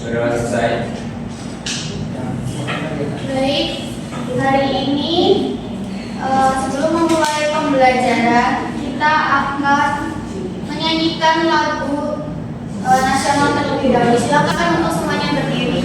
Sudah selesai. Baik, hari ini sebelum memulai pembelajaran kita akan menyanyikan lagu nasional terlebih dahulu. Silakan untuk semuanya berdiri.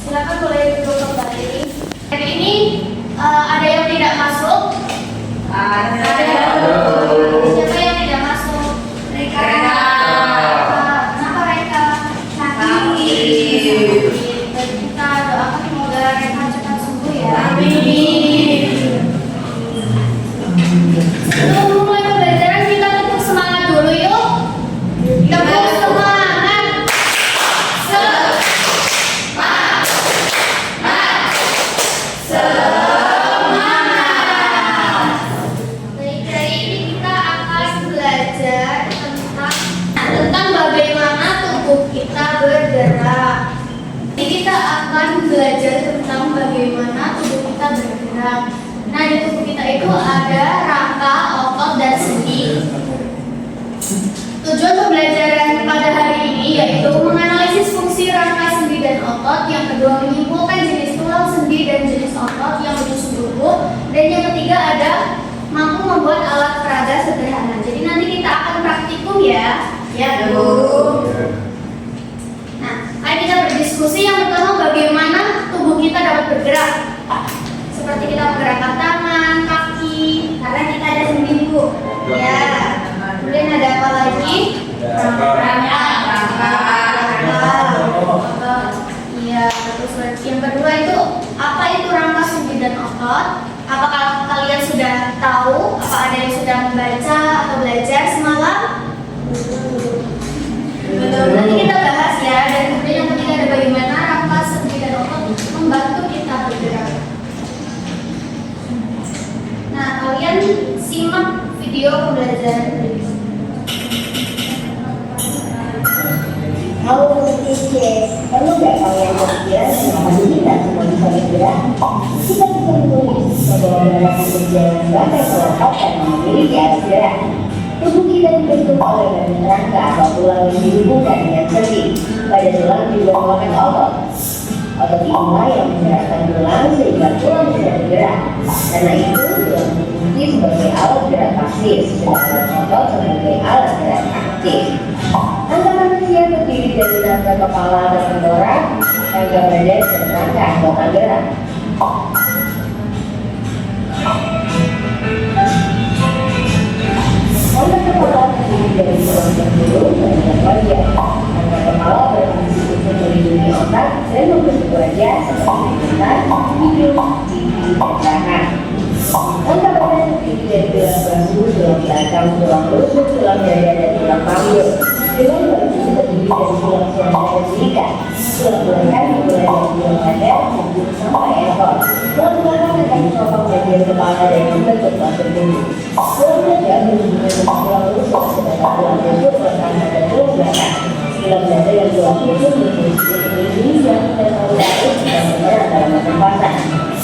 Silakan boleh duduk kembali. Hari ini ada yang tidak masuk? Ada. Siapa yang tidak masuk? Reka. Kenapa Reka? Sakit. Dan kita doakan semoga Reka cepat sembuh ya. Amin. Sebelum mulai pembelajaran kita tepuk semangat dulu yuk. Tepuk semangat. Baik, hari ini kita akan belajar tentang bagaimana tubuh kita bergerak. Jadi kita akan belajar tentang bagaimana tubuh kita bergerak. Nah, di tubuh kita itu ada rangka, otot, dan sendi. Tujuan pembelajaran pada hari ini yaitu menganalisis fungsi rangka, sendi, dan otot. Yang kedua, menyimpulkan jenis tulang, sendi, dan jenis otot yang menyusun tubuh. Dan yang ketiga ada mampu membuat alat peraga sederhana. Jadi nanti kita akan praktikum ya. Ya, Bu. Nah, ayo kita berdiskusi. Yang pertama, bagaimana tubuh kita dapat bergerak. Seperti kita menggerakkan tangan, kaki, karena kita ada sendi, Bu. Ya. Kemudian ada apa lagi? Rangka. Iya, terus yang kedua itu apa itu rangka, sendi, dan otot? Apakah kalian sudah tahu? Apa ada yang sudah membaca atau belajar semalam? Betul. Nanti kita bahas ya. Dan kemudian yang ketiga ada bagaimana rangka, sendi, dan otot membantu kita bergerak. Nah, kalian simak video pembelajaran berikut. Halo teman-teman, perlu nggak kalian berpikiran kenapa kita semua bisa bergerak? Kita bisa menulis bahwa gerakan berjalan sebagai kelompok dan memiliki arus gerak. Tubuh kita dibentuk oleh badan rangka atau tulang yang dihubungkan dengan sendi. Pada tulang juga merupakan otot. Otot inilah yang menggerakkan tulang sehingga tulang bisa bergerak. Karena itu, tulang berfungsi sebagai alat gerak pasif, sedangkan otot sebagai alat gerak aktif. Rangka manusia terdiri dari rangka kepala atau tengkorak, rangka badan, dan rangka anggota gerak. Rangka kepala terdiri dari tulang berbulu dan rangka wajah. Rangka kepala berfungsi untuk melindungi otak dan membentuk wajah seperti mata, hidung, pipi, dan tangan. Rangka badan terdiri dari tulang bahu, tulang belakang, tulang rusuk, tulang dada, dan tulang panggul. Tulang bahu terdiri dari tulang selangor dan belikat. Tulang belakang dimulai dari tulang dada hingga sampai ekor. Tulang belakang akan ditopang bagian kepala dan membentuk bagian tubuh. Tulang dada berhubungan dengan tulang rusuk, sedangkan tulang rusuk letak pada tulang belakang. Tulang dada dan tulang rusuk berfungsi untuk melindungi jantung dan paru-paru jika menyerang dalam pernapasan.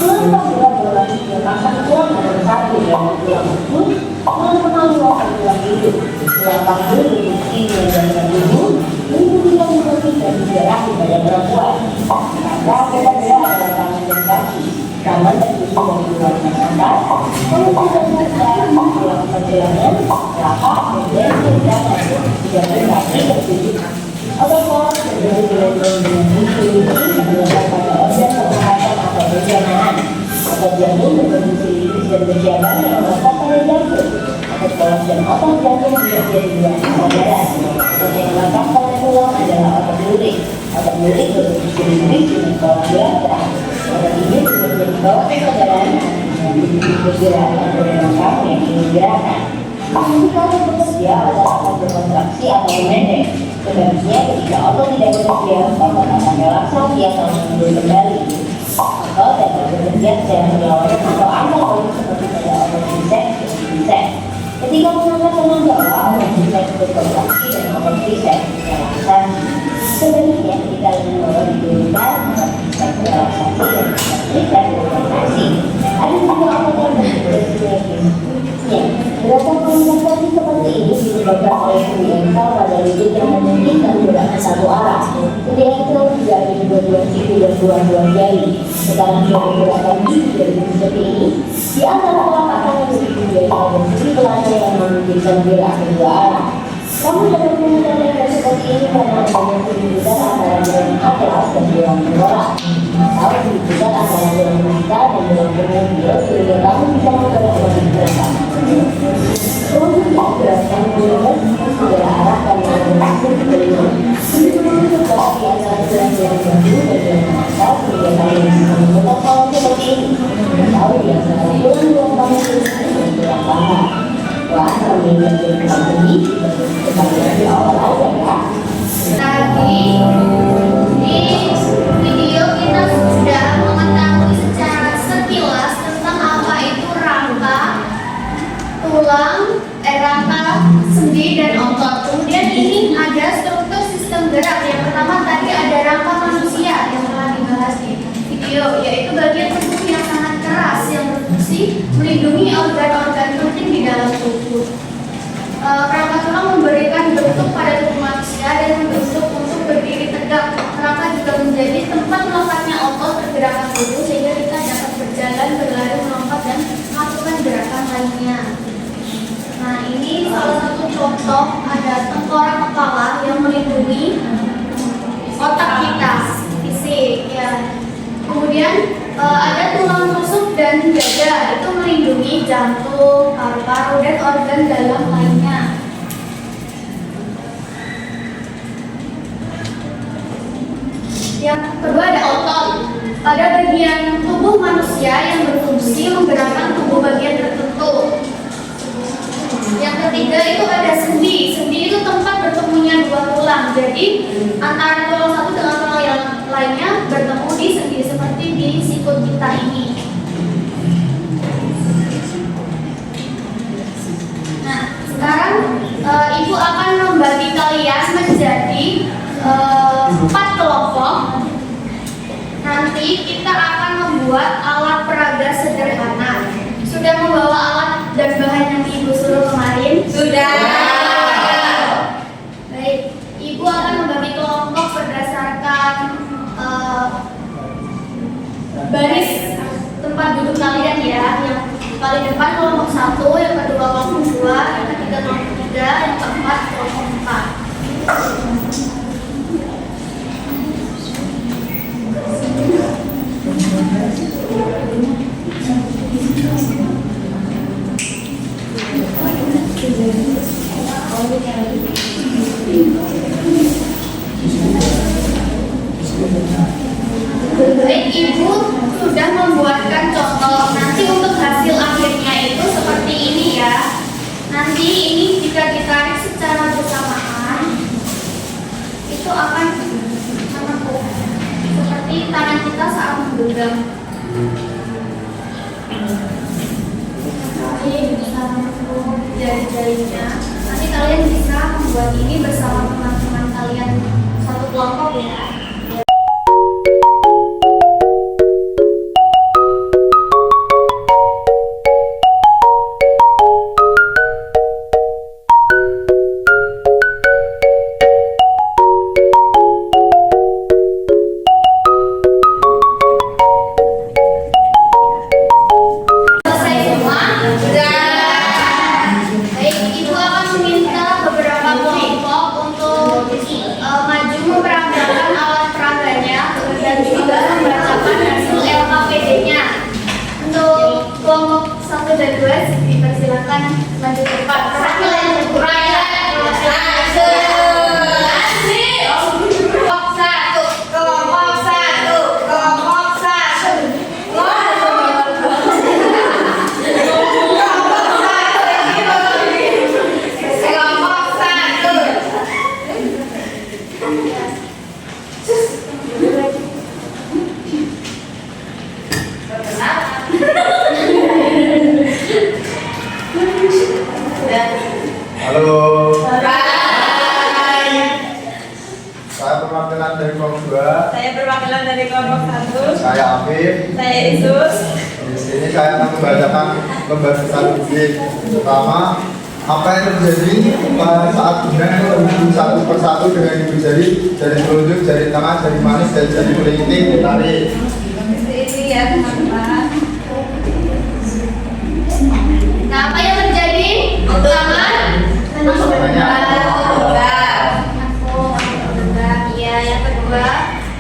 Tulang panggul adalah merupakan tulang nomor satu dari tulang rusuk. Tulang kepala merupakan tulang hidup. Tulang panggul berfungsi mengendalikan tubuh, melindungi dan membersihkan darah pada perempuan. Rangka-rangka adalah tangan dan kaki. Tangan terdiri dari tulang atas, kemudian tulang tulang pergelangan, telapak, dan gerakan. Sedangkan kaki terdiri otot pola terdiri dari tulang dengan fungsi yang diletakkan pada organ pernapasan atau pencernaan. Otot cairan yang melekat pada jantung. Otot polos dan otot jantung juga menjadi dua kesadaran. Otot yang melekat pada tulang adalah otot lurik. Otot lurik berbentuk silindris dengan pola bilateral. Otot ini juga menjadi bawah kesadaran yang bergerak atau melengkap yang ingin gerakan. Ketika otot bekerja, otot akan berkontraksi atau memendek. Sebaliknya, ketika otot tidak bekerja, otot akan relaksasi atau mundur kembali. Otot dapat bekerja secara berlawanan atau antagonis seperti pada otot biceps dan triceps. Ketika mengangkat tenaga, otot biceps berkontraksi dan otot triceps relaksasi. Sebaliknya, ketika membawa diturunkan, otot biceps relaksasi dan otot triceps berkontraksi. Ada juga otot yang berbentuk sinergis. Gerakan konsentrasi seperti ini disebabkan oleh seni engkel pada lutut yang memungkinkan gerak ke satu arah. Seni engkel tidak ada di bagian siku dan dua jari. Sekarang gerakan jari seperti ini di antara telapak tangan siku jari ada seni belakang yang memungkinkan gerak ke dua arah. Kamu dapat menggunakan gerakan seperti ini karena adanya keributan antara gerak atlas dan gerak menolak. Atau keributan antara gerak wanita dan gerak mobil sehingga kamu bisa menggerakkan gerakan. Kemudian gerakan menolak segala arahkan yang berlangsung ke kelima. Ini menunjukkan di antara gerak yang baru dan gerak atas sehingga kamu bisa memutar pola seperti ini. Atau di antara tulang kamu dan gerak paha. Wah, kami menjadi tinggi sebagai di awal aja ya. Tadi di video kita sudah mengetahui secara sekilas tentang apa itu rangka, rangka sendi dan otot. Kemudian ini ada struktur sistem gerak. Yang pertama tadi ada rangka manusia yang telah dibahas di video, yaitu bagian tubuh yang sangat keras yang berfungsi melindungi organ-organ penting di dalam tubuh. Rangka tulang memberikan bentuk pada tubuh manusia dan membentuk untuk berdiri tegak. Rangka juga menjadi tempat melekatnya otot pergerakan tubuh sehingga kita dapat berjalan, berlari, melompat dan melakukan gerakan lainnya. Nah, ini salah satu contoh ada tengkorak kepala yang melindungi otak kita, fisik ya. Kemudian ada tulang rusuk dan dada, itu melindungi jantung, paru-paru dan organ dalam lainnya. Yang kedua ada otot. Pada bagian tubuh manusia yang berfungsi menggerakkan tubuh bagian tertentu. Yang ketiga itu ada sendi. Sendi itu tempat bertemunya dua tulang. Jadi antara tulang satu dengan tulang yang lainnya bertemu di sendi seperti di sikut kita ini. Nah, sekarang ibu akan membagi kalian menjadi 4 kelompok. Nanti kita akan membuat alat peraga sederhana. Sudah membawa alat dan bahan yang ibu suruh kemarin? Sudah. Baik, ibu akan membagi kelompok berdasarkan baris tempat duduk kalian ya. Yang paling depan kelompok 1, yang kedua kelompok 2, yang ketiga kelompok 3, yang keempat kelompok 4. Baik, ibu sudah membuatkan contoh. Nanti untuk hasil akhirnya itu seperti ini ya. Nanti ini jika ditarik secara bersamaan itu akan menekuk seperti tangan kita saat menggenggam. Kalian bisa menekuk jari-jarinya. Nanti kalian bisa membuat ini bersama teman-teman kalian satu kelompok ya. Maju memperagakan alat gerakan maju cepat. Satu lagi raya. Halo. Saya perwakilan dari kelompok 2. Saya perwakilan dari kelompok 1. Saya Afif. Saya Isus. Di sini saya akan membacakan lembar pesan musik. Pertama, apa yang terjadi pada saat benang berhubung satu persatu dengan ibu jari telunjuk, jari tengah, jari manis, dan jari kelingking ditarik. Ini ya teman-teman. Nah, apa yang terjadi? Pertama, iya, yang kedua,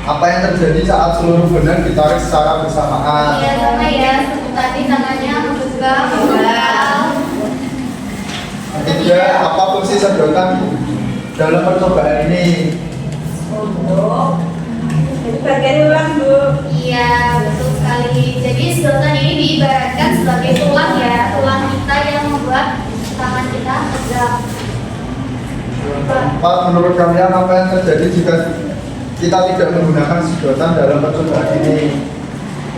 Apa yang terjadi saat seluruh benang ditarik secara bersamaan? iya sama ya, seperti tadi tangannya mempegang, mempegang. Ketiga, apa fungsi sedotan dalam percobaan ini? Bagian ulang, Bu. Iya, betul sekali. Jadi sedotan ini diibaratkan sebagai tulang ya, tulang kita yang membuat tangan kita tegak. Pak, menurut kalian apa yang terjadi jika kita tidak menggunakan sedotan dalam percobaan ini?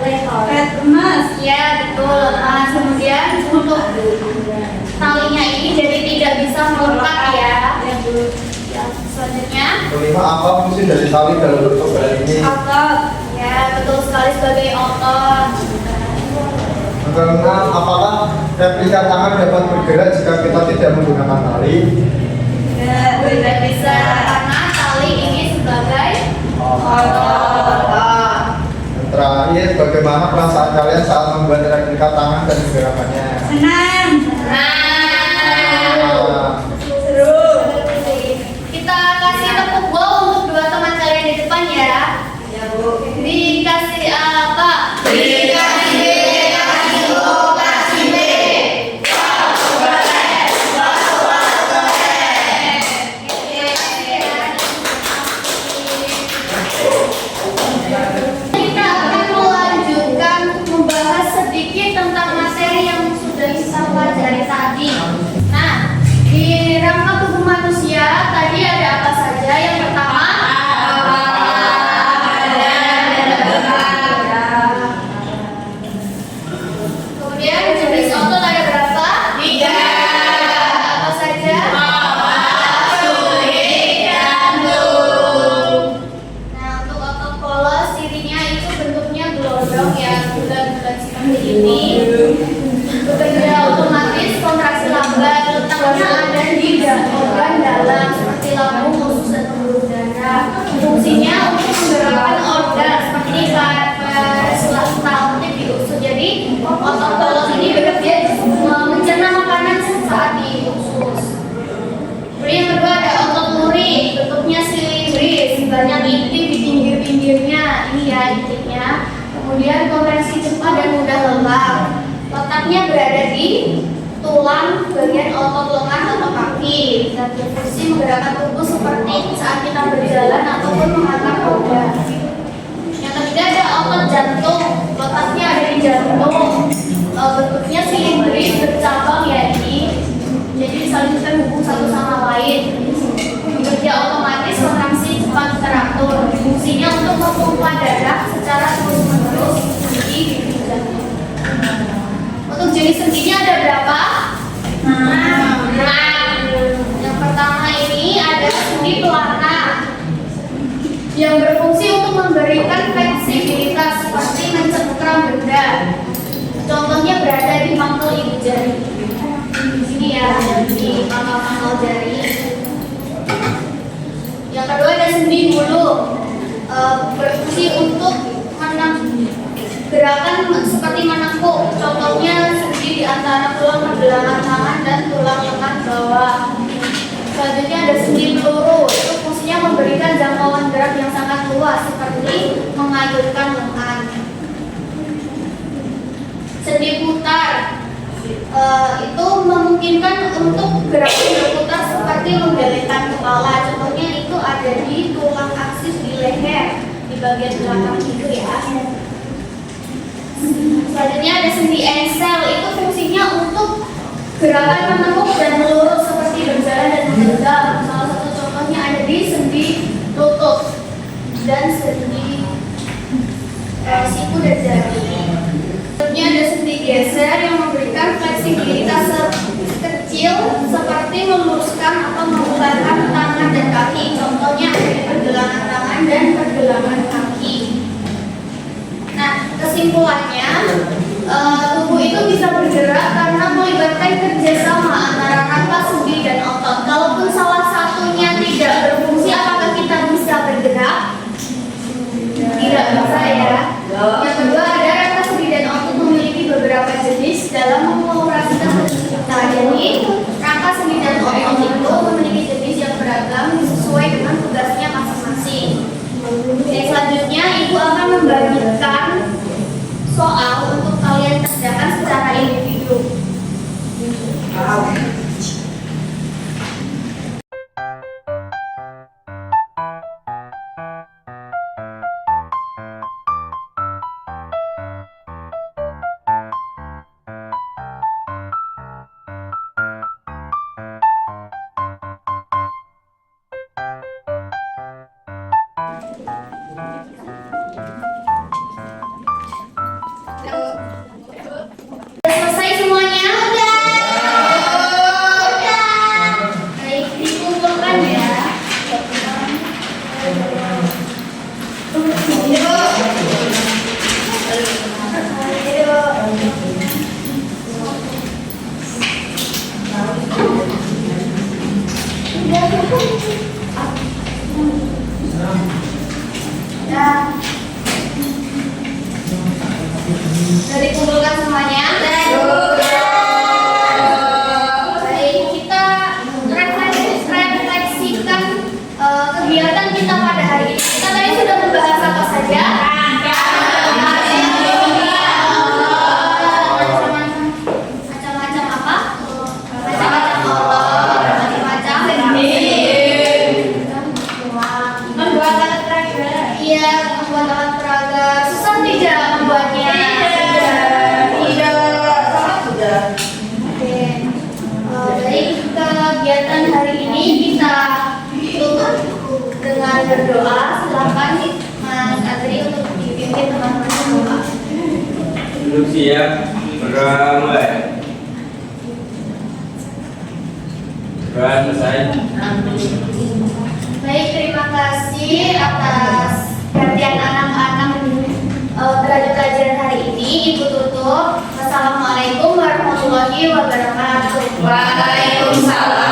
Red emas. Iya, betul. Nah, kemudian untuk talinya ini jadi tidak bisa melekat ya. Yang selanjutnya, Kelima, apa fungsi dari tali dalam percobaan ini? Otot. ya betul sekali sebagai otot. Keenam, apakah replika tangan dapat bergerak jika kita tidak menggunakan tali? Tidak bisa karena tali ini sebagai otot. Dan terakhir, bagaimana perasaan kalian saat membuat replika tangan dan gerakannya? Senang. Nah, Seru. Kita kasih tepuk gol untuk dua teman kalian di depan ya. Ya, Bu. Dikasih apa? Dikasih B, kasih O, kasih B. Kita akan melanjutkan membahas sedikit tentang materi yang sudah kita pelajari tadi. Nah, di rangka tubuh manusia tadi ada apa saja? Yang pertama, kemudian jenis otot ada berapa? 3. Apa saja? Nah, untuk otot polos cirinya itu bentuknya gelondong ya, bulat-bulat seperti ini. Bekerja otomatis, kontraksi lambat, letaknya ada di organ dalam seperti lambung, usus, dan pembuluh darah. Fungsinya untuk menggerakkan organ seperti paru-paru, saltik di usus. Jadi otot polos ini bekerja mencerna makanan saat di usus. Kemudian yang kedua ada otot lurik, bentuknya silindris, banyak inti di pinggir-pinggirnya, ini ya intinya. Kemudian kontraksi cepat dan mudah lelah. Letaknya berada di tulang bagian otot lengan atau kaki dan berfungsi menggerakkan tubuh seperti saat kita berjalan ataupun mengangkat roda. Yang ketiga ada otot jantung, letaknya ada di jantung. Bentuknya silindris bercabang ya ini, jadi saling terhubung satu sama lain. Bekerja otomatis, kontraksi cepat teratur. Fungsinya untuk memompa darah secara terus-menerus di jantung. Untuk jenis sendinya ada berapa? 6. Yang pertama ini ada sendi pelana yang berfungsi untuk memberikan fleksibilitas seperti mencengkram benda. Contohnya berada di mangkal ibu jari. Di sini ya, di mangkal jari. Yang kedua ada sendi bulu, berfungsi untuk gerakan seperti menekuk, contohnya sendi di antara tulang pergelangan tangan dan tulang lengan bawah. Selanjutnya ada sendi peluru, itu fungsinya memberikan jangkauan gerak yang sangat luas seperti mengayunkan lengan. Sendi putar, itu memungkinkan untuk gerakan berputar seperti membelengkan kepala. Contohnya itu ada di tulang aksis di leher di bagian belakang itu ya. Selanjutnya ada sendi engsel, itu fungsinya untuk gerakan menekuk dan melurus seperti berjalan dan menggenggam. Salah satu contohnya ada di sendi lutut dan sendi siku dan jari. Selanjutnya ada sendi geser yang memberikan fleksibilitas kecil seperti meluruskan atau membubarkan tangan dan kaki. Contohnya ada di pergelangan tangan dan pergelangan kaki. Nah, kesimpulannya tubuh itu bisa bergerak karena melibatkan kerjasama antara rangka, sendi, dan otot. Kalaupun salah satunya tidak berfungsi, apakah kita bisa bergerak? Tidak bisa ya. Yang kedua ada rangka, sendi, dan otot memiliki beberapa jenis dalam mengoperasikan tubuh kita. Jadi rangka, sendi, dan otot itu memiliki jenis yang beragam sesuai dengan tugasnya masing-masing. Yang selanjutnya ibu akan membagikan soal untuk kalian kerjakan secara individu. Selesai semuanya? Udah. Baik, dikumpulkan ya. Sudah dikumpulkan semuanya? Baik, kita refleksikan kegiatan kita pada hari ini. Kita tadi sudah membahas apa saja? Macam-macam apa? Macam-macam otot, macam-macam membuat alat peraga. Iya, membuat alat peraga. Susah tidak membuatnya? Oke. Dari kegiatan hari ini kita tutup dengan berdoa. Silakan Mas Adri untuk dipimpin teman-teman doa. Duduk siap, berdoa mulai. Doa selesai. Baik, terima kasih atas perhatian anak-anak pelajaran hari ini. Ibu tutup. Wassalamualaikum warahmatullahi wabarakatuh. Waalaikumsalam.